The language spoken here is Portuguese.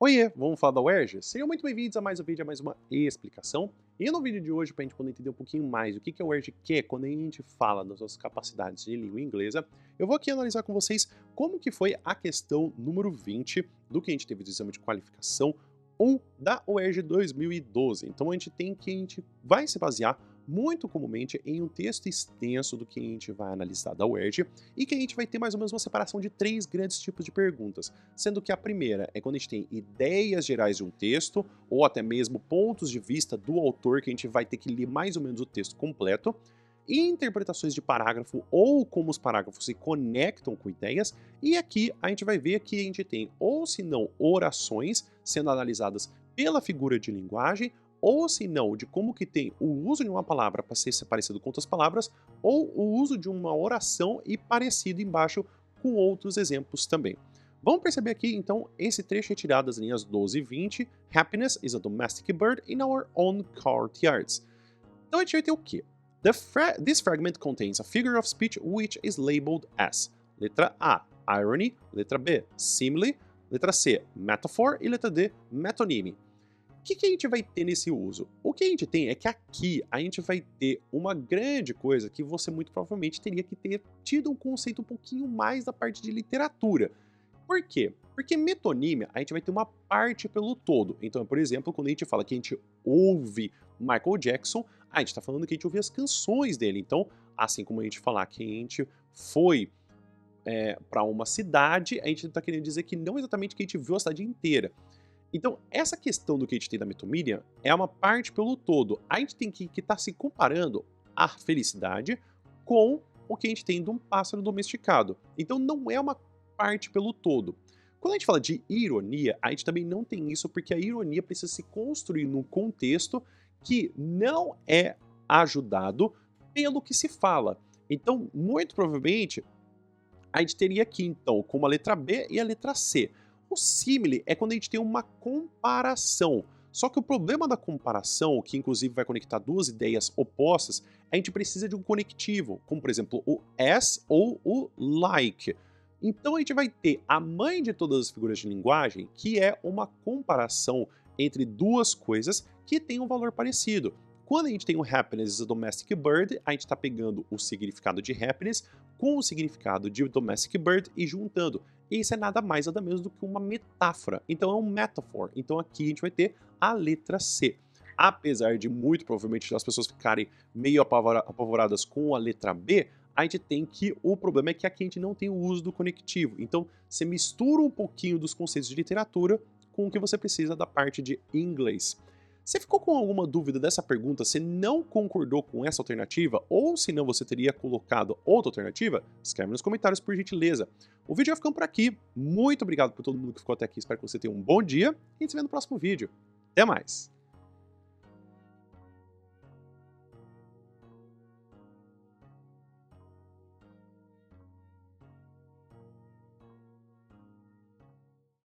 Oiê, vamos falar da UERJ? Sejam muito bem-vindos a mais um vídeo, a mais uma explicação. E no vídeo de hoje, para a gente poder entender um pouquinho mais o que a UERJ quer quando a gente fala das nossas capacidades de língua inglesa, eu vou aqui analisar com vocês como que foi a questão número 20 do que a gente teve de exame de qualificação 1 da UERJ 2012. Então a gente vai se basear muito comumente em um texto extenso do que a gente vai analisar da UERJ e que a gente vai ter mais ou menos uma separação de três grandes tipos de perguntas, sendo que a primeira é quando a gente tem ideias gerais de um texto ou até mesmo pontos de vista do autor que a gente vai ter que ler mais ou menos o texto completo, e interpretações de parágrafo ou como os parágrafos se conectam com ideias, e aqui a gente vai ver que a gente tem ou se não orações sendo analisadas pela figura de linguagem, ou se não, de como que tem o uso de uma palavra para ser parecido com outras palavras, ou o uso de uma oração e parecido embaixo com outros exemplos também. Vamos perceber aqui, então, esse trecho retirado das linhas 12 e 20, Happiness is a domestic bird in our own courtyards. Então a gente vai ter o quê? This fragment contains a figure of speech which is labeled as letra A, irony, letra B, simile, letra C, metaphor e letra D, metonymy. O que a gente vai ter nesse uso? O que a gente tem é que aqui a gente vai ter uma grande coisa que você muito provavelmente teria que ter tido um conceito um pouquinho mais da parte de literatura. Por quê? Porque metonímia a gente vai ter uma parte pelo todo. Então, por exemplo, quando a gente fala que a gente ouve Michael Jackson, a gente está falando que a gente ouve as canções dele. Então, assim como a gente falar que a gente foi para uma cidade, a gente está querendo dizer que não exatamente que a gente viu a cidade inteira. Então, essa questão do que a gente tem da metonímia é uma parte pelo todo. A gente tem que estar se comparando a felicidade com o que a gente tem de um pássaro domesticado. Então, não é uma parte pelo todo. Quando a gente fala de ironia, a gente também não tem isso porque a ironia precisa se construir num contexto que não é ajudado pelo que se fala. Então, muito provavelmente, a gente teria aqui, então, como a letra B e a letra C. O símile é quando a gente tem uma comparação. Só que o problema da comparação, que inclusive vai conectar duas ideias opostas, a gente precisa de um conectivo, como por exemplo o as ou o like. Então a gente vai ter a mãe de todas as figuras de linguagem, que é uma comparação entre duas coisas que têm um valor parecido. Quando a gente tem o happiness is a domestic bird, a gente está pegando o significado de happiness com o significado de domestic bird e juntando. E isso é nada mais nada menos do que uma metáfora. Então é um metaphor. Então aqui a gente vai ter a letra C. Apesar de muito provavelmente as pessoas ficarem meio apavoradas com a letra B, a gente tem que o problema é que aqui a gente não tem o uso do conectivo. Então você mistura um pouquinho dos conceitos de literatura com o que você precisa da parte de inglês. Você ficou com alguma dúvida dessa pergunta? Você não concordou com essa alternativa? Ou se não você teria colocado outra alternativa? Escreve nos comentários por gentileza. O vídeo vai ficando por aqui. Muito obrigado por todo mundo que ficou até aqui. Espero que você tenha um bom dia e a gente se vê no próximo vídeo. Até mais!